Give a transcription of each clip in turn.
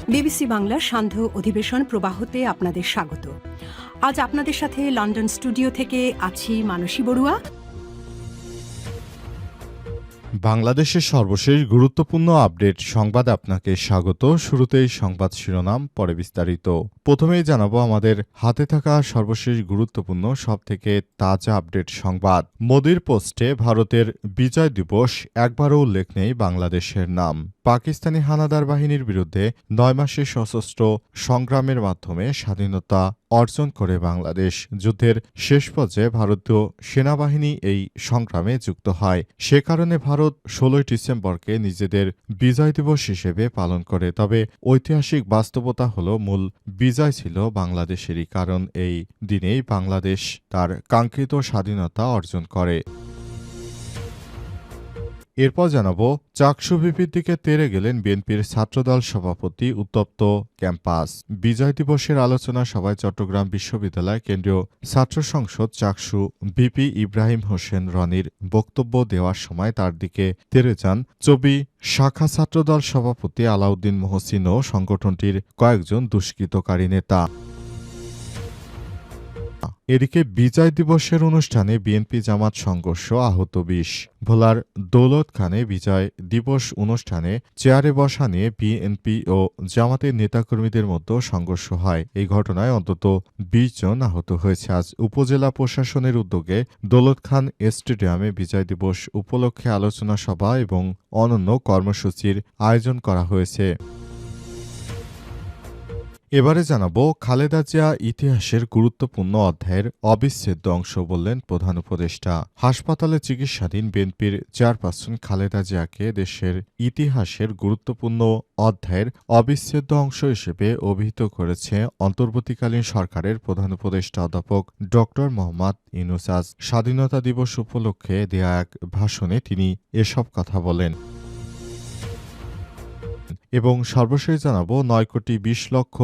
BBC বাংলার সান্ধ্য অধিবেশন প্রবাহতে আপনাদের স্বাগত। আজ আপনাদের সাথে লন্ডন স্টুডিও থেকে আছি মানসী বড়ুয়া। বাংলাদেশের সর্বশেষ গুরুত্বপূর্ণ আপডেট সংবাদ আপনাকে স্বাগত। শুরুতেই সংবাদ শিরোনাম, পরে বিস্তারিত। প্রথমেই জানাবো আমাদের হাতে থাকা সর্বশেষ গুরুত্বপূর্ণ সবথেকে তাজা আপডেট সংবাদ। মোদির পোস্টে ভারতের বিজয় দিবস, একবারও উল্লেখ নেই বাংলাদেশের নাম। পাকিস্তানি হানাদার বাহিনীর বিরুদ্ধে 9 মাসের সশস্ত্র সংগ্রামের মাধ্যমে স্বাধীনতা অর্জন করে বাংলাদেশ। যুদ্ধের শেষ পর্যায়ে ভারতীয় সেনাবাহিনী এই সংগ্রামে যুক্ত হয়। সে কারণে ভারত 16 ডিসেম্বরকে নিজেদের বিজয় দিবস হিসেবে পালন করে। তবে ঐতিহাসিক বাস্তবতা হল মূল বিজয় ছিল বাংলাদেশেরই, কারণ এই দিনেই বাংলাদেশ তার কাঙ্ক্ষিত স্বাধীনতা অর্জন করে। এরপর জানাবো, চাকসু ভিপির দিকে তেড়ে গেলেন বিএনপির ছাত্রদল সভাপতি। উত্তপ্ত ক্যাম্পাস। বিজয় দিবসের আলোচনা সভায় চট্টগ্রাম বিশ্ববিদ্যালয় কেন্দ্রীয় ছাত্র সংসদ চাকসু ভিপি ইব্রাহিম হোসেন রনির বক্তব্য দেওয়ার সময় তার দিকে তেড়ে যান চবি শাখা ছাত্রদল সভাপতি আলাউদ্দিন মোহসিন ও সংগঠনটির কয়েকজন দুষ্কৃতকারী নেতা। এদিকে বিজয় দিবসের অনুষ্ঠানে বিএনপি জামাত সংঘর্ষ, আহত 20। ভোলার দৌলতখানে বিজয় দিবস অনুষ্ঠানে চেয়ারে বসা নিয়ে বিএনপি ও জামাতের নেতাকর্মীদের মধ্যে সংঘর্ষ হয়। এই ঘটনায় অন্তত 20 জন আহত হয়েছে। আজ উপজেলা প্রশাসনের উদ্যোগে দৌলতখান স্টেডিয়ামে বিজয় দিবস উপলক্ষে আলোচনা সভা এবং অনন্য কর্মসূচির আয়োজন করা হয়েছে। এবারে জানাবো, খালেদা জিয়া ইতিহাসের গুরুত্বপূর্ণ অধ্যায়ের অবিচ্ছেদ্য অংশ বললেন প্রধান উপদেষ্টা। হাসপাতালে চিকিৎসাধীন বিএনপির চেয়ারপারসন খালেদা জিয়াকে দেশের ইতিহাসের গুরুত্বপূর্ণ অধ্যায়ের অবিচ্ছেদ্য অংশ হিসেবে অভিহিত করেছে অন্তর্বর্তীকালীন সরকারের প্রধান উপদেষ্টা অধ্যাপক ড মোহাম্মদ ইউনূস। আজ স্বাধীনতা দিবস উপলক্ষে দেয়া এক ভাষণে তিনি এসব কথা বলেন। এবং সর্বশেষ জানাবো, 9 কোটি 20 লক্ষ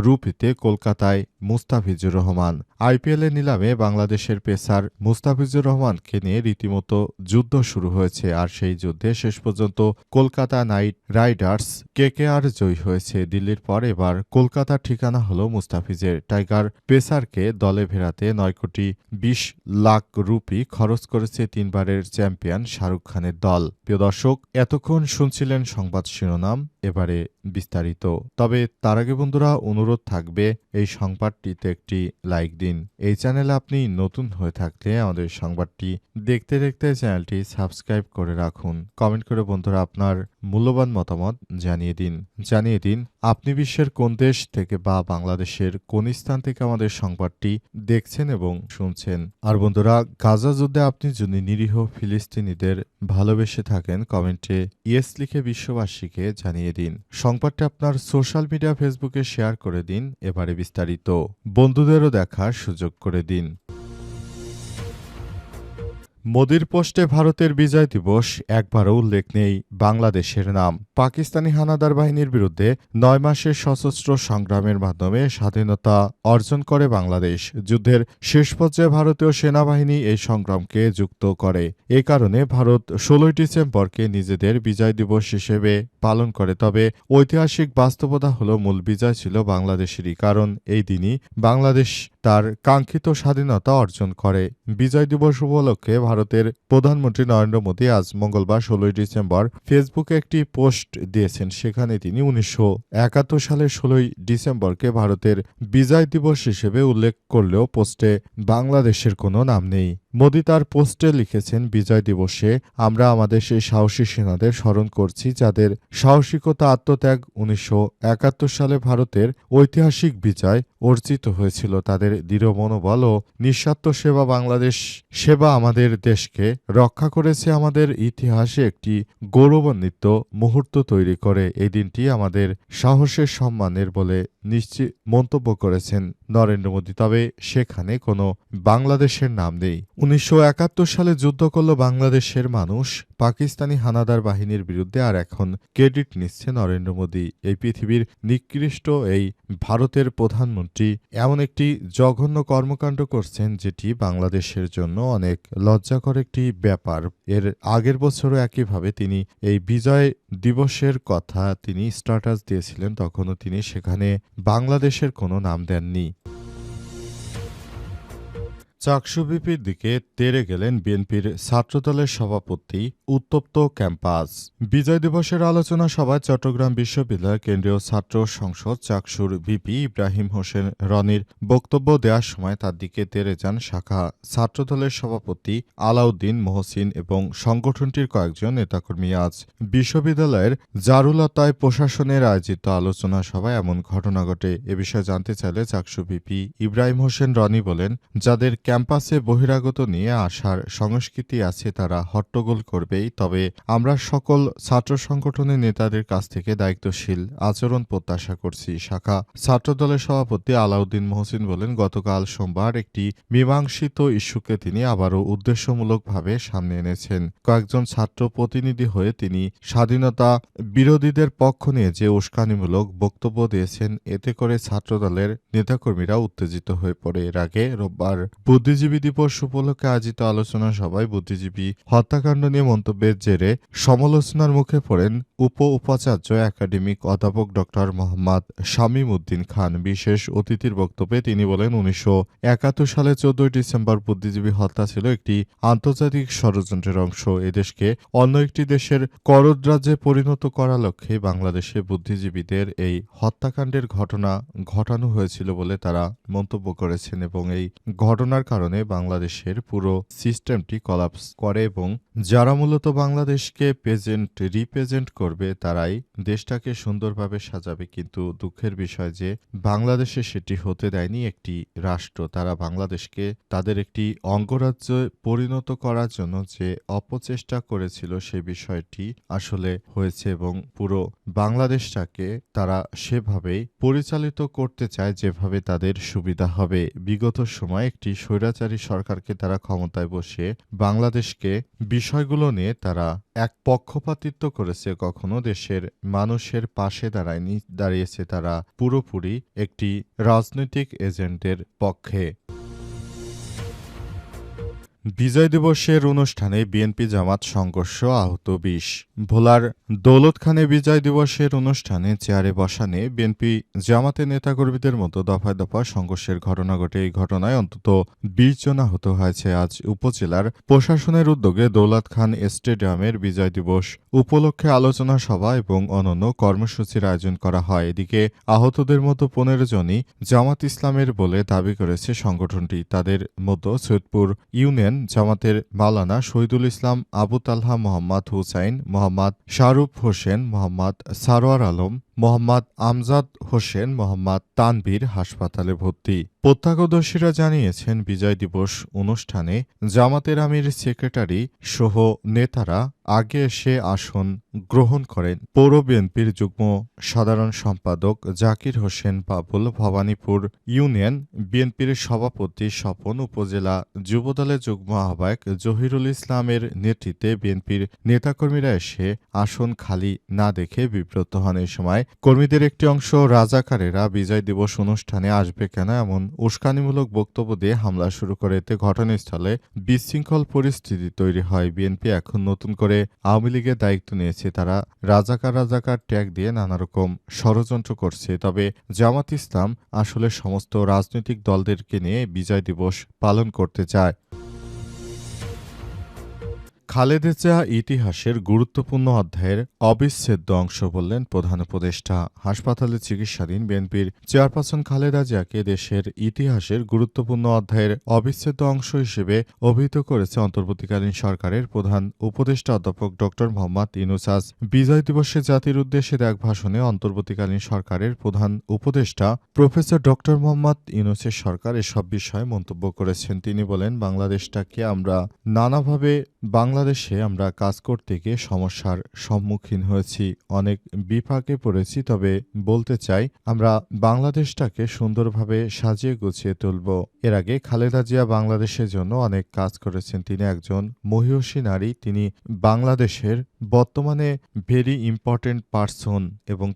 রুপিতে কলকাতায় মুস্তাফিজুর রহমান। আইপিএলের নিলামে বাংলাদেশের পেসার মুস্তাফিজুর রহমানকে নিয়ে রীতিমতো যুদ্ধ শুরু হয়েছে। আর সেই যুদ্ধে শেষ পর্যন্ত কলকাতা নাইট রাইডার্স কেকেআর জয়ী হয়েছে। দিল্লির পর এবার কলকাতার ঠিকানা হলো মুস্তাফিজের। টাইগার পেসারকে দলে ফেরাতে 9 কোটি 20 লাখ রুপি খরচ করেছে 3 বারের চ্যাম্পিয়ন শাহরুখ খানের দল। প্রিয় দর্শক, এতক্ষণ শুনছিলেন সংবাদ শিরোনাম, এবারে বিস্তারিত। তবে তার আগে বন্ধুরা, অনুরোধ থাকবে এই সংবাদটিতে একটি লাইক দিন। এই চ্যানেলে আপনি নতুন হয়ে থাকলে আমাদের সংবাদটি দেখতে দেখতে চ্যানেলটি সাবস্ক্রাইব করে রাখুন। কমেন্ট করে বন্ধুরা আপনার মূল্যবান মতামত জানিয়ে দিন আপনি বিশ্বের কোন দেশ থেকে বা বাংলাদেশের কোন স্থান থেকে আমাদের সংবাদটি দেখছেন এবং শুনছেন। আর বন্ধুরা, গাজা যুদ্ধে আপনি যদি নিরীহ ফিলিস্তিনিদের ভালোবেসে থাকেন, কমেন্টে ইয়েস লিখে বিশ্ববাসীকে জানিয়ে দিন। সংবাদটি আপনার সোশ্যাল মিডিয়া ফেসবুকে শেয়ার করে দিন। এবারে বিস্তারিত। বন্ধুদেরও দেখার সুযোগ করে দিন। মোদির পোস্টে ভারতের বিজয় দিবস, একবারও উল্লেখ নেই বাংলাদেশের নাম। পাকিস্তানি হানাদার বাহিনীর বিরুদ্ধে 9 মাসের সশস্ত্র সংগ্রামের মাধ্যমে স্বাধীনতা অর্জন করে বাংলাদেশ। যুদ্ধের শেষ পর্যায়ে ভারতীয় সেনাবাহিনী এই সংগ্রামকে যুক্ত করে। এ কারণে ভারত 16 ডিসেম্বরকে নিজেদের বিজয় দিবস হিসেবে পালন করে। তবে ঐতিহাসিক বাস্তবতা হলো মূল বিজয় ছিল বাংলাদেশেরই, কারণ এই দিনই বাংলাদেশ তার কাঙ্ক্ষিত স্বাধীনতা অর্জন করে। বিজয় দিবস উপলক্ষে ভারতের প্রধানমন্ত্রী নরেন্দ্র মোদী আজ মঙ্গলবার 16 ডিসেম্বর ফেসবুকে একটি পোস্ট দিয়েছেন। সেখানে তিনি 1971 সালের 16 ডিসেম্বরকে ভারতের বিজয় দিবস হিসেবে উল্লেখ করলেও পোস্টে বাংলাদেশের কোনো নাম নেই। মোদি তার পোস্টে লিখেছেন, বিজয় দিবসে আমরা আমাদের সেই সাহসী সেনাদের স্মরণ করছি যাদের সাহসিকতা, আত্মত্যাগ 1971 সালে ভারতের ঐতিহাসিক বিজয় অর্জিত হয়েছিল। তাদের দৃঢ় মনোবল ও নিঃস্বার্থ সেবা বাংলাদেশ সেবা আমাদের দেশকে রক্ষা করেছে, আমাদের ইতিহাসে একটি গৌরবান্বিত মুহূর্ত তৈরি করে। এই দিনটি আমাদের সাহসের সম্মানের বলে নিশ্চিত মন্তব্য করেছেন নরেন্দ্র মোদী। তবে সেখানে কোনো বাংলাদেশের নাম নেই। ১৯৭১ সালে যুদ্ধ করল বাংলাদেশের মানুষ পাকিস্তানি হানাদার বাহিনীর বিরুদ্ধে, আর এখন ক্রেডিট নিচ্ছে নরেন্দ্র মোদী। এই পৃথিবীর নিকৃষ্ট এই ভারতের প্রধানমন্ত্রী এমন একটি জঘন্য কর্মকাণ্ড করছেন যেটি বাংলাদেশের জন্য অনেক লজ্জাকর একটি ব্যাপার। এর আগের বছরও একইভাবে তিনি এই বিজয় দিবসের কথা তিনি স্ট্যাটাস দিয়েছিলেন, তখনও তিনি সেখানে বাংলাদেশের কোনো নাম দেননি। চাকসুবিপির দিকে তেড়ে গেলেন বিএনপির ছাত্রদলের সভাপতি। উত্তপ্ত ক্যাম্পাস। বিজয় দিবসের আলোচনা সভায় চট্টগ্রাম বিশ্ববিদ্যালয়ের কেন্দ্রীয় ছাত্র সংসদ চাকসুর ভিপি ইব্রাহিম হোসেন রনির বক্তব্য দেওয়ার সময় তার দিকে তেড়ে যান শাখা ছাত্রদলের সভাপতি আলাউদ্দিন মহসিন এবং সংগঠনটির কয়েকজন নেতাকর্মী। আজ বিশ্ববিদ্যালয়ের জারুলতায় প্রশাসনের আয়োজিত আলোচনা সভায় এমন ঘটনা ঘটে। এ বিষয়ে জানতে চাইলে চাকসু ভিপি ইব্রাহিম হোসেন রনি বলেন, যাদের ক্যাম্পাসে বহিরাগত নিয়ে আসার সংস্কৃতি আছে তারা হট্টগোল করবেই, তবে আমরা সকল ছাত্র সংগঠনের নেতাদের কাছ থেকে দায়িত্বশীল আচরণ প্রত্যাশা করছি। শাখা ছাত্রদলের সভাপতি আলাউদ্দিন মহসিন বলেন, গতকাল সোমবার একটি মীমাংসিত ইস্যুকে তিনি আবারও উদ্দেশ্যমূলকভাবে সামনে এনেছেন। কয়েকজন ছাত্র প্রতিনিধি হয়ে তিনি স্বাধীনতা বিরোধীদের পক্ষ নিয়ে যে উস্কানিমূলক বক্তব্য দিয়েছেন, এতে করে ছাত্রদলের নেতাকর্মীরা উত্তেজিত হয়ে পড়ে। এর আগে রোববার বুদ্ধিজীবী দিবস উপলক্ষে আয়োজিত আলোচনা সভায় বুদ্ধিজীবী হত্যাকাণ্ড নিয়ে মন্তব্যের জেরে সমালোচনার মুখে পড়েন উপাচার্য একাডেমিক অধ্যাপক ড মোহাম্মদ শামীম উদ্দিন খান। বিশেষ অতিথির বক্তব্যে তিনি বলেন, ১৯৭১ সালে ১৪ ডিসেম্বর বুদ্ধিজীবী হত্যা ছিল একটি আন্তর্জাতিক ষড়যন্ত্রের অংশ। এদেশকে অন্য একটি দেশের করদরাজ্যে পরিণত করার লক্ষ্যে বাংলাদেশে বুদ্ধিজীবীদের এই হত্যাকাণ্ডের ঘটনা ঘটানো হয়েছিল বলে তারা মন্তব্য করেছেন এবং এই ঘটনার কারণে বাংলাদেশের পুরো সিস্টেমটি কলাপস করে এবং যারা মূলত বাংলাদেশকে রিপ্রেজেন্ট করবে তারাই দেশটাকে সুন্দরভাবে সাজাবে। কিন্তু দুঃখের বিষয় যে বাংলাদেশে সেটি হতে দেয়নি একটি রাষ্ট্র। তারা বাংলাদেশকে তাদের একটি অঙ্গরাজ্যে পরিণত করার জন্য যে অপচেষ্টা করেছিল সে বিষয়টি আসলে হয়েছে এবং পুরো বাংলাদেশটাকে তারা সেভাবেই পরিচালিত করতে চায় যেভাবে তাদের সুবিধা হবে। বিগত সময় একটি স্বৈরাচারী সরকারকে তারা ক্ষমতায় বসিয়ে বাংলাদেশকে বিষয়গুলো নিয়ে তারা এক পক্ষপাতিত্ব করেছে, কখনো দেশের মানুষের পাশে দাঁড়িয়েছে তারা পুরোপুরি একটি রাজনৈতিক এজেন্টের পক্ষে। বিজয় দিবসের অনুষ্ঠানে বিএনপি জামাত সংঘর্ষ, আহত ২০। ভোলার দৌলতখানে বিজয় দিবসের অনুষ্ঠানে চেয়ারে বসানে বিএনপি জামাতের নেতাকর্মীদের মতো দফায় দফায় সংঘর্ষের ঘটনা ঘটে। এই ঘটনায় অন্তত ২০ জন আহত হয়েছে। আজ উপজেলার প্রশাসনের উদ্যোগে দৌলত খান স্টেডিয়ামের বিজয় দিবস উপলক্ষে আলোচনা সভা এবং অন্যান্য কর্মসূচির আয়োজন করা হয়। এদিকে আহতদের মতো ১৫ জনই জামাত ইসলামের বলে দাবি করেছে সংগঠনটি। তাদের মতো সৈয়দপুর ইউনিয়ন জামাতের মাওলানা শহীদুল ইসলাম, আবু তালহা, মোহাম্মদ হুসাইন, মোহাম্মদ শাহরুখ হোসেন, মোহাম্মদ সারোয়ার আলম, মোহাম্মদ আমজাদ হোসেন, মোহাম্মদ তানভীর হাসপাতালে ভর্তি। প্রত্যক্ষদর্শীরা জানিয়েছেন, বিজয় দিবস অনুষ্ঠানে জামাতের আমির সেক্রেটারি সহ নেতারা আগে এসে আসন গ্রহণ করেন। পৌর বিএনপির যুগ্ম সাধারণ সম্পাদক জাকির হোসেন বাবুল, ভবানীপুর ইউনিয়ন বিএনপির সভাপতি স্বপন, উপজেলা যুবদলের যুগ্ম আহ্বায়ক জহিরুল ইসলামের নেতৃত্বে বিএনপির নেতাকর্মীরা এসে আসন খালি না দেখে বিব্রত হন। এ সময় কর্মীদের একটি অংশ রাজাকারেরা বিজয় দিবস অনুষ্ঠানে আসবে কেন এমন উস্কানিমূলক বক্তব্য দিয়ে হামলা শুরু করে। এতে ঘটনাস্থলে বিশৃঙ্খল পরিস্থিতি তৈরি হয়। বিএনপি এখন নতুন করে আওয়ামী লীগের দায়িত্ব নিয়েছে। তারা রাজাকার ট্যাগ দিয়ে নানারকম ষড়যন্ত্র করছে। তবে জামাত ইসলাম আসলে সমস্ত রাজনৈতিক দলদেরকে নিয়ে বিজয় দিবস পালন করতে চায়। খালেদা জিয়া ইতিহাসের গুরুত্বপূর্ণ অধ্যায়ের অবিচ্ছেদ্য অংশ বললেন প্রধান উপদেষ্টা। হাসপাতালে চিকিৎসাধীন বিএনপির চেয়ারপারসন খালেদা জিয়াকে দেশের ইতিহাসের গুরুত্বপূর্ণ অধ্যায়ের অবিচ্ছেদ্য অংশ হিসেবে অভিহিত করেছে অন্তর্বর্তীকালীন সরকারের প্রধান উপদেষ্টা অধ্যাপক ড মোহাম্মদ ইউনূস। আজ বিজয় দিবসে জাতির উদ্দেশ্যে এক ভাষণে অন্তর্বর্তীকালীন সরকারের প্রধান উপদেষ্টা প্রফেসর ড মোহাম্মদ ইউনূসের সরকার এসব বিষয়ে মন্তব্য করেছেন। তিনি বলেন, বাংলাদেশটাকে আমরা নানাভাবে বাংলাদেশ বাংলাদেশে আমরা কাজ করতে গিয়ে সমস্যার সম্মুখীন হয়েছি, অনেক বিপাকে পড়েছি। তবে বলতে চাই, আমরা বাংলাদেশটাকে সুন্দরভাবে সাজিয়ে গুছিয়ে তুলব। এর আগে খালেদা জিয়া বাংলাদেশের জন্য অনেক কাজ করেছেন। তিনি একজন মহিয়সী নারী। তিনি বাংলাদেশের বর্তমানে ভেরি ইম্পর্টেন্ট পারসন এবং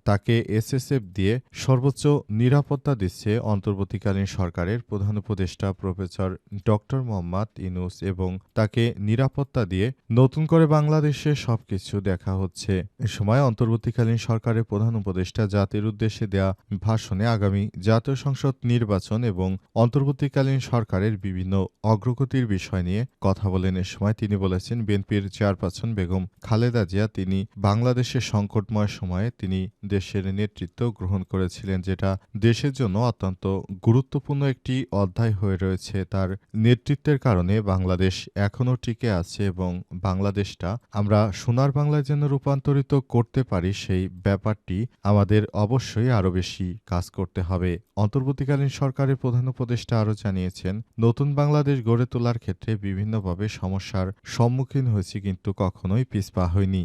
তাকে এসএসএফ দিয়ে সর্বোচ্চ নিরাপত্তা দিচ্ছে অন্তর্বর্তীকালীন সরকারের প্রধান উপদেষ্টা প্রফেসর ডক্টর মোহাম্মদ ইউনূস এবং তাকে নিরাপত্তা দিয়ে নতুন করে বাংলাদেশে সবকিছু দেখা হচ্ছে। এ সময় অন্তর্বর্তীকালীন সরকারের প্রধান উপদেষ্টা জাতির উদ্দেশ্যে দেয়া ভাষণে আগামী জাতীয় সংসদ নির্বাচন এবং অন্তর্বর্তীকালীন সরকারের বিভিন্ন অগ্রগতির বিষয় নিয়ে কথা বলেন। এ সময় তিনি বলেছেন, বিএনপির চেয়ারপারসন বেগম খালেদা জিয়া তিনি বাংলাদেশের সংকটময় সময়ে তিনি দেশের নেতৃত্ব গ্রহণ করেছিলেন, যেটা দেশের জন্য অত্যন্ত গুরুত্বপূর্ণ একটি অধ্যায় হয়ে রয়েছে। তার নেতৃত্বের কারণে বাংলাদেশ এখনও টিকে আছে এবং বাংলাদেশটা আমরা সোনার বাংলায় যেন রূপান্তরিত করতে পারি, সেই ব্যাপারটি আমাদের অবশ্যই আরও বেশি কাজ করতে হবে। অন্তর্বর্তীকালীন সরকারের প্রধান উপদেষ্টা আরও জানিয়েছেন, নতুন বাংলাদেশ গড়ে তোলার ক্ষেত্রে বিভিন্নভাবে সমস্যার সম্মুখীন হয়েছি, কিন্তু কখনোই পিছপা হয়নি।